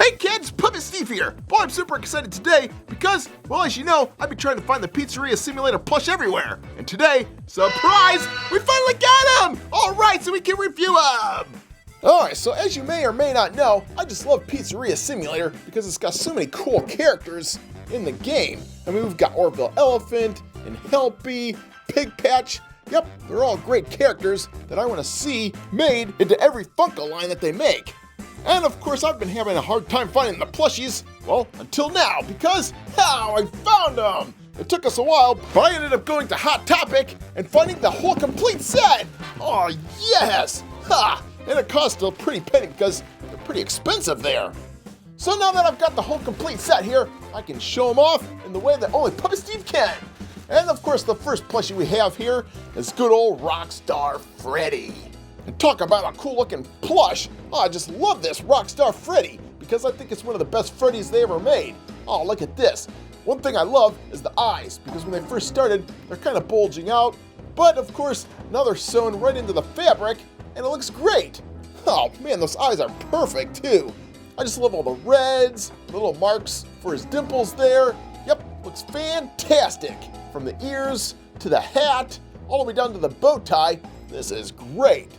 Hey kids, Puppet Steve here. Well, I'm super excited today because, well, as you know, I've been trying to find the Pizzeria Simulator plush everywhere. And today, surprise, we finally got him! All right, so we can review him. Alright, so as you may or may not know, I just love Pizzeria Simulator because it's got so many cool characters in the game. I mean, we've got Orville Elephant and Helpy, Pig Patch. Yep, they're all great characters that I want to see made into every Funko line that they make. And of course, I've been having a hard time finding the plushies, well, until now, because, I found them! It took us a while, but I ended up going to Hot Topic and finding the whole complete set! Oh, yes! Ha! And it cost a pretty penny because they're pretty expensive there. So now that I've got the whole complete set here, I can show them off in the way that only Puppet Steve can. And of course, the first plushie we have here is good old Rockstar Freddy. And talk about a cool looking plush. Oh, I just love this Rockstar Freddy because I think it's one of the best Freddys they ever made. Oh, look at this. One thing I love is the eyes because when they first started, they're kind of bulging out. But of course, now they're sewn right into the fabric and it looks great. Oh man, those eyes are perfect too. I just love all the reds, the little marks for his dimples there. Yep, looks fantastic. From the ears to the hat, all the way down to the bow tie. This is great.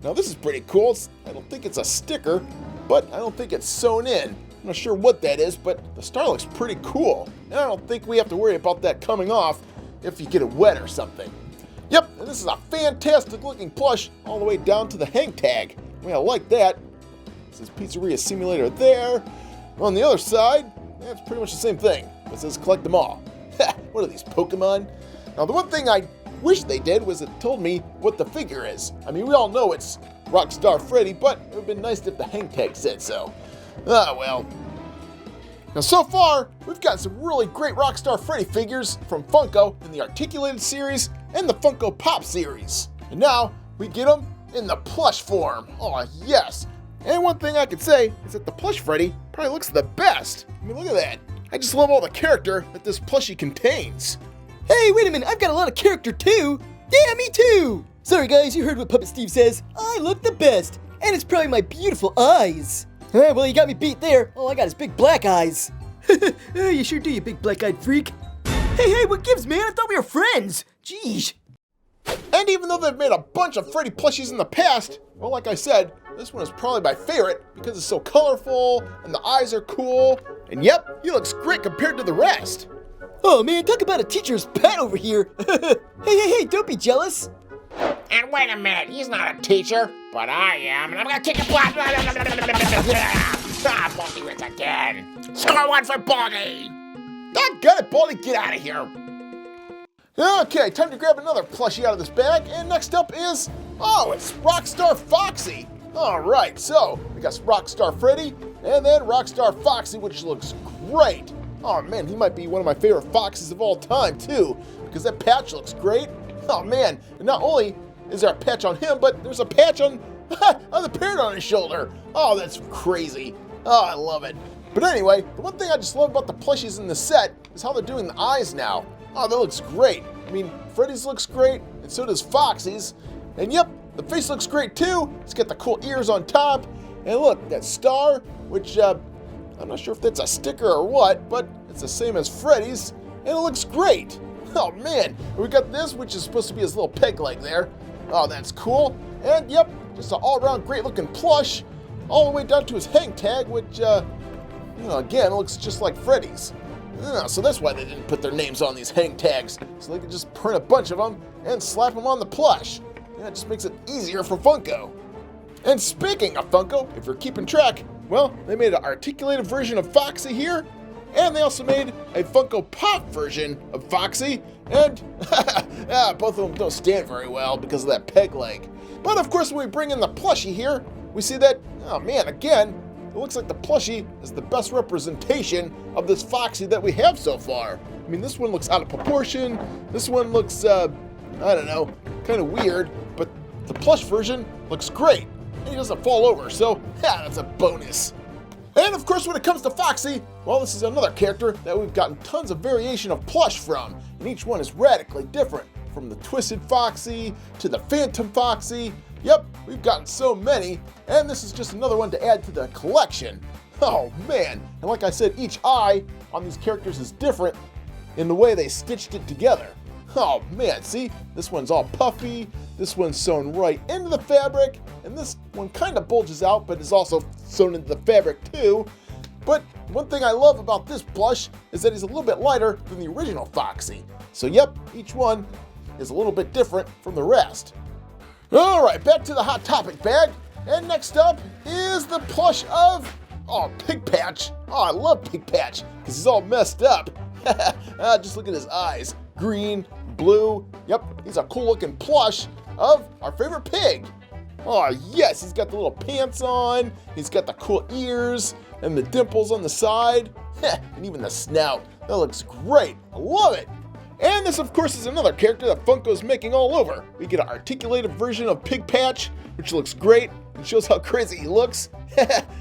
Now this is pretty cool. I don't think it's a sticker, but I don't think it's sewn in. I'm not sure what that is, but the star looks pretty cool. And I don't think we have to worry about that coming off if you get it wet or something. Yep, and this is a fantastic looking plush all the way down to the hang tag. I mean, I like that. This is Pizzeria Simulator there. On the other side, it's pretty much the same thing. It says collect them all. What are these, Pokemon? Now the one thing I wish they did was it told me what the figure is. I mean, we all know it's Rockstar Freddy, but it would have been nice if the hang tag said so. Ah, well. Now so far, we've got some really great Rockstar Freddy figures from Funko in the Articulated series and the Funko Pop series. And now, we get them in the plush form. Oh, yes. And one thing I could say is that the plush Freddy probably looks the best. I mean, look at that. I just love all the character that this plushie contains. Hey, wait a minute, I've got a lot of character too! Yeah, me too! Sorry guys, you heard what Puppet Steve says. I look the best, and it's probably my beautiful eyes. Well, you got me beat there. All I got is big black eyes. You sure do, you big black-eyed freak. Hey, what gives, man? I thought we were friends. Jeez. And even though they've made a bunch of Freddy plushies in the past, well, like I said, this one is probably my favorite because it's so colorful, and the eyes are cool, and yep, he looks great compared to the rest. Oh man, talk about a teacher's pet over here. Hey, don't be jealous. And wait a minute, he's not a teacher, but I am, and I'm gonna kick a butt. Baldy wins again. Score one for Baldy. Doggone it, Baldy, get out of here. Okay, time to grab another plushie out of this bag, and next up is, it's Rockstar Foxy. Alright, so we got Rockstar Freddy, and then Rockstar Foxy, which looks great. Oh man, he might be one of my favorite foxes of all time too, because that patch looks great. Oh man, and not only is there a patch on him, but there's a patch on the parrot on his shoulder. Oh, that's crazy. Oh, I love it. But anyway, the one thing I just love about the plushies in the set is how they're doing the eyes now. Oh, that looks great. I mean, Freddy's looks great, and so does Foxy's. And yep, the face looks great too. It's got the cool ears on top. And look, that star, which I'm not sure if that's a sticker or what, but it's the same as Freddy's, and it looks great. Oh man, we got this, which is supposed to be his little peg leg there. Oh, that's cool. And yep, just an all-around great looking plush, all the way down to his hang tag, which, again, looks just like Freddy's. So that's why they didn't put their names on these hang tags, so they could just print a bunch of them and slap them on the plush. Yeah, it just makes it easier for Funko. And speaking of Funko, if you're keeping track, well, they made an articulated version of Foxy here, and they also made a Funko Pop version of Foxy, and both of them don't stand very well because of that peg leg. But of course, when we bring in the plushie here, we see that, oh man, again, it looks like the plushie is the best representation of this Foxy that we have so far. I mean, this one looks out of proportion, this one looks, I don't know, kind of weird, but the plush version looks great. And he doesn't fall over, so that's a bonus. And of course, when it comes to Foxy, well, this is another character that we've gotten tons of variation of plush from, and each one is radically different, from the Twisted Foxy to the Phantom Foxy. Yep, we've gotten so many, and this is just another one to add to the collection. Oh man, and like I said, each eye on these characters is different in the way they stitched it together. Oh man, see? This one's all puffy, this one's sewn right into the fabric, and this one kind of bulges out, but is also sewn into the fabric too. But one thing I love about this plush is that he's a little bit lighter than the original Foxy. So yep, each one is a little bit different from the rest. All right, back to the Hot Topic bag. And next up is the plush of, Pig Patch. Oh, I love Pig Patch because he's all messed up. Just look at his eyes. Green, blue. Yep, he's a cool looking plush of our favorite pig. Oh yes, he's got the little pants on. He's got the cool ears and the dimples on the side. And even the snout. That looks great. I love it. And this, of course, is another character that Funko's making all over. We get an articulated version of Pig Patch, which looks great and shows how crazy he looks.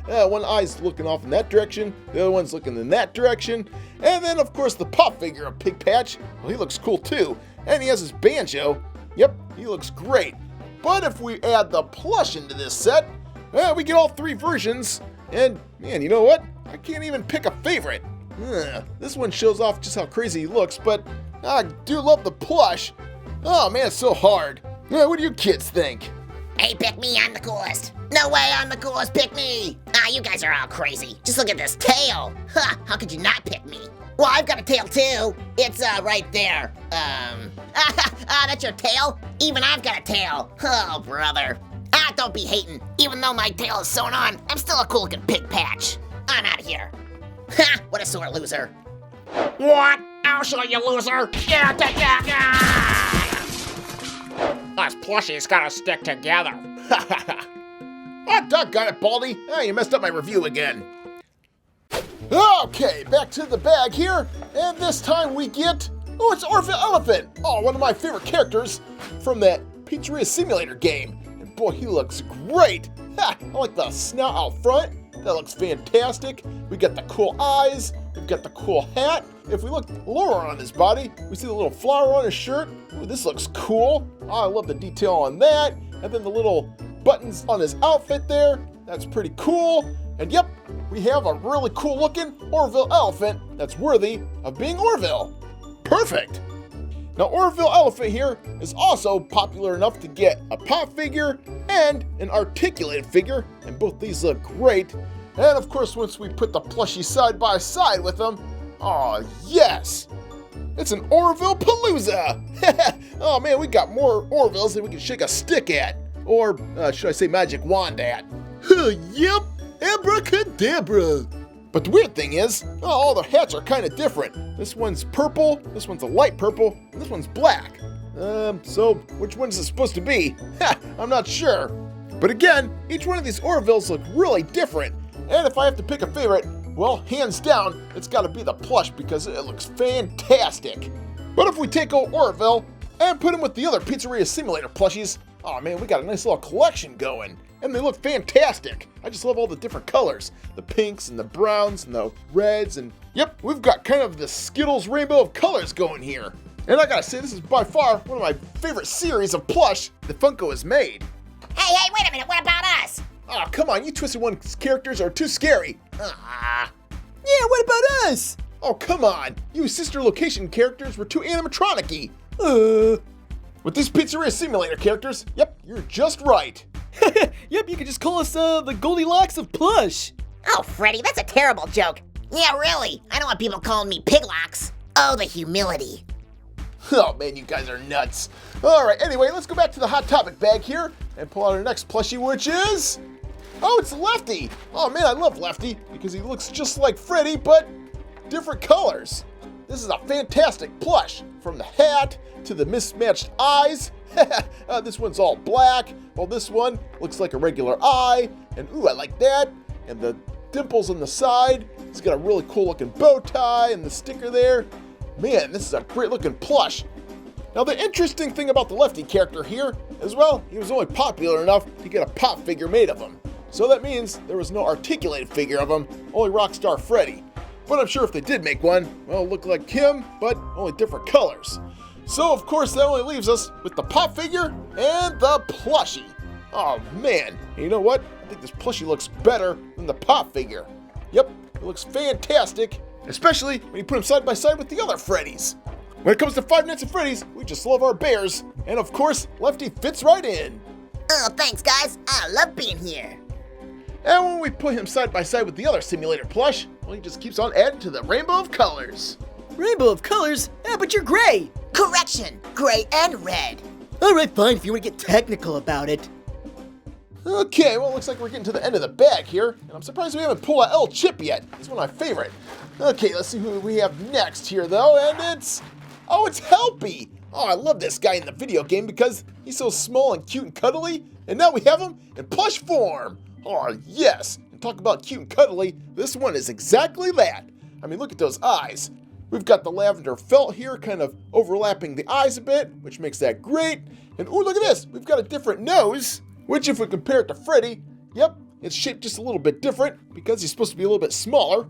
One eye's looking off in that direction, the other one's looking in that direction. And then, of course, the pop figure of Pig Patch. Well, he looks cool too. And he has his banjo. Yep, he looks great. But if we add the plush into this set, we get all three versions. And man, you know what? I can't even pick a favorite. This one shows off just how crazy he looks, but I do love the plush. Oh man, it's so hard. What do you kids think? Hey, pick me, I'm the coolest. No way, I'm the coolest, pick me. You guys are all crazy. Just look at this tail. How could you not pick me? Well, I've got a tail too. It's right there. That's your tail? Even I've got a tail. Oh, brother. Don't be hating. Even though my tail is sewn on, I'm still a cool looking Pig Patch. I'm out of here. Ha, what a sore loser. What? I'll show you, loser. Yeah, take that. Us plushies gotta stick together. Oh, doggone it, Baldy. You messed up my review again. Okay, back to the bag here. And this time we get, it's Orville Elephant. One of my favorite characters from that Pizzeria Simulator game. And boy, he looks great. I like the snout out front. That looks fantastic. We got the cool eyes. We've got the cool hat. If we look lower on his body, we see the little flower on his shirt. Ooh, this looks cool. I love the detail on that. And then the little buttons on his outfit there. That's pretty cool. And yep, we have a really cool looking Orville Elephant that's worthy of being Orville. Perfect. Now Orville Elephant here is also popular enough to get a pop figure and an articulated figure, and both these look great. And of course, once we put the plushie side by side with them, oh yes, it's an Orville Palooza. Oh man, we got more Orvilles than we can shake a stick at, or should I say magic wand at. Yep, abracadabra. But the weird thing is, all the hats are kind of different. This one's purple, this one's a light purple, and this one's black. So which one is it supposed to be? I'm not sure. But again, each one of these Orvilles look really different. And if I have to pick a favorite, well, hands down, it's got to be the plush because it looks fantastic. But if we take old Orville and put him with the other Pizzeria Simulator plushies, oh man, we got a nice little collection going. And they look fantastic. I just love all the different colors. The pinks and the browns and the reds, and yep, we've got kind of the Skittles rainbow of colors going here. And I gotta say, this is by far one of my favorite series of plush that Funko has made. Hey, wait a minute, what about us? Oh, come on, you Twisted One characters are too scary. Yeah, what about us? Oh, come on, you sister location characters were too animatronic-y. With these Pizzeria Simulator characters, yep, you're just right. Yep, you can just call us the Goldilocks of plush. Oh, Freddy, that's a terrible joke. Yeah, really. I don't want people calling me Piglocks. Oh, the humility. Oh man, you guys are nuts. All right, anyway, let's go back to the Hot Topic bag here and pull out our next plushie, which is, it's Lefty. Oh man, I love Lefty because he looks just like Freddy, but different colors. This is a fantastic plush, from the hat to the mismatched eyes. This one's all black, while this one looks like a regular eye, and ooh, I like that. And the dimples on the side. He's got a really cool looking bow tie and the sticker there. Man, this is a great looking plush. Now the interesting thing about the Lefty character here is, well, he was only popular enough to get a pop figure made of him. So that means there was no articulated figure of him, only Rockstar Freddy. But I'm sure if they did make one, well, it'll look like him, but only different colors. So of course that only leaves us with the pop figure and the plushie. Oh man, and you know what? I think this plushie looks better than the pop figure. Yep, it looks fantastic, especially when you put them side by side with the other Freddy's. When it comes to Five Nights at Freddy's, we just love our bears, and of course, Lefty fits right in. Oh, thanks, guys. I love being here. And when we put him side by side with the other simulator plush, well, he just keeps on adding to the rainbow of colors. Rainbow of colors? Yeah, but you're gray. Correction, gray and red. All right, fine, if you want to get technical about it. Okay, well, it looks like we're getting to the end of the bag here, and I'm surprised we haven't pulled out El Chip yet. He's one of my favorite. Okay, let's see who we have next here, though, and it's Helpy. Oh, I love this guy in the video game because he's so small and cute and cuddly, and now we have him in plush form. Oh, yes, and talk about cute and cuddly, this one is exactly that. I mean, look at those eyes. We've got the lavender felt here kind of overlapping the eyes a bit, which makes that great. And oh, look at this, we've got a different nose. Which if we compare it to Freddy, yep, it's shaped just a little bit different because he's supposed to be a little bit smaller.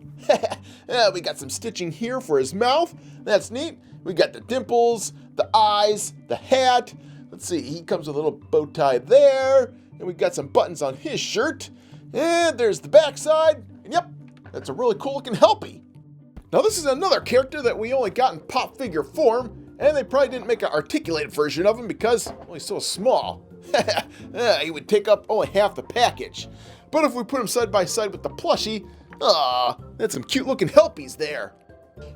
We got some stitching here for his mouth. That's neat. We got the dimples, the eyes, the hat. Let's see, he comes with a little bow tie there. And we got some buttons on his shirt. And there's the backside. And yep, that's a really cool looking Helpy. Now this is another character that we only got in pop figure form. And they probably didn't make an articulated version of him because, well, he's so small. He would take up only half the package. But if we put him side by side with the plushie, that's some cute looking Helpies there.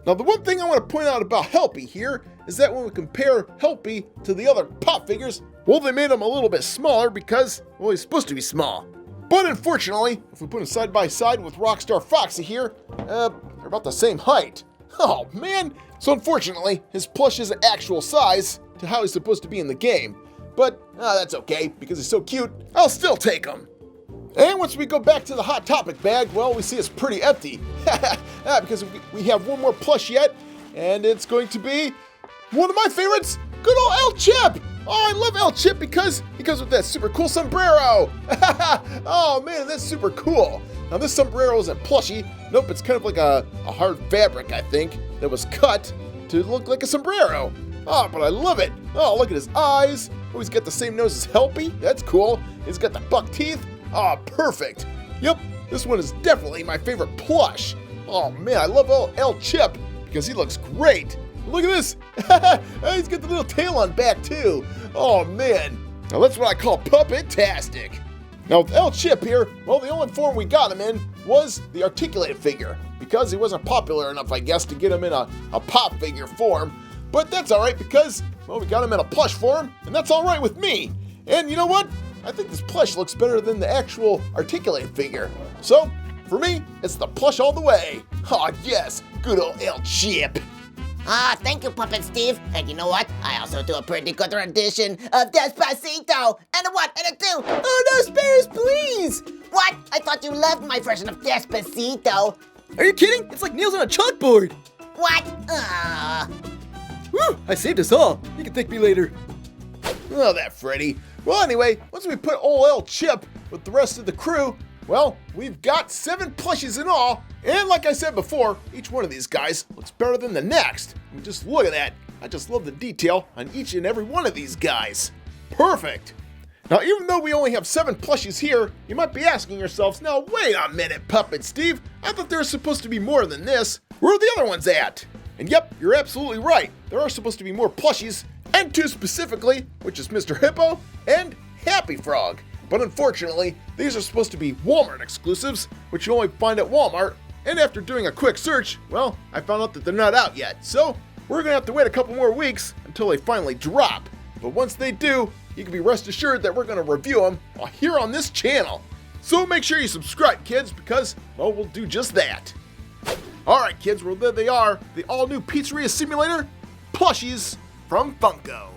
Now the one thing I want to point out about Helpy here is that when we compare Helpy to the other pop figures, well, they made him a little bit smaller because, well, he's supposed to be small. But unfortunately, if we put him side by side with Rockstar Foxy here, they're about the same height. Oh man, so unfortunately, his plush isn't actual size to how he's supposed to be in the game. But that's okay, because he's so cute, I'll still take him. And once we go back to the Hot Topic bag, well, we see it's pretty empty. Because we have one more plush yet, and it's going to be one of my favorites, good old El Chip. Oh, I love El Chip because he comes with that super cool sombrero. Oh man, that's super cool. Now this sombrero isn't plushy. Nope, it's kind of like a hard fabric, I think, that was cut to look like a sombrero. Oh, but I love it. Oh, look at his eyes. Oh, he's got the same nose as Helpy. That's cool. He's got the buck teeth. Oh, perfect. Yep, this one is definitely my favorite plush. Oh man, I love El Chip because he looks great. Look at this. He's got the little tail on back too. Oh man. Now that's what I call puppet-tastic. Now with El Chip here, well, the only form we got him in was the articulated figure because he wasn't popular enough, I guess, to get him in a pop figure form. But that's all right because, well, we got him in a plush form, and that's all right with me. And you know what? I think this plush looks better than the actual articulated figure. So, for me, it's the plush all the way. Oh yes, good old El Chip. Thank you, Puppet Steve. And you know what? I also do a pretty good rendition of Despacito. And a what? And a two. Oh no, spare us, please! What? I thought you loved my version of Despacito. Are you kidding? It's like nails on a chalkboard. What? Whew, I saved us all. You can thank me later. Oh, that Freddy. Well, anyway, once we put old El Chip with the rest of the crew, well, we've got 7 plushies in all. And like I said before, each one of these guys looks better than the next. And just look at that. I just love the detail on each and every one of these guys. Perfect. Now, even though we only have 7 plushies here, you might be asking yourselves, now wait a minute, Puppet Steve. I thought there was supposed to be more than this. Where are the other ones at? And yep, you're absolutely right. There are supposed to be more plushies, and 2 specifically, which is Mr. Hippo and Happy Frog. But unfortunately, these are supposed to be Walmart exclusives, which you only find at Walmart. And after doing a quick search, well, I found out that they're not out yet. So we're gonna have to wait a couple more weeks until they finally drop. But once they do, you can be rest assured that we're gonna review them here on this channel. So make sure you subscribe, kids, because, well, we'll do just that. Alright, kids, well, there they are, the all-new Pizzeria Simulator plushies from Funko.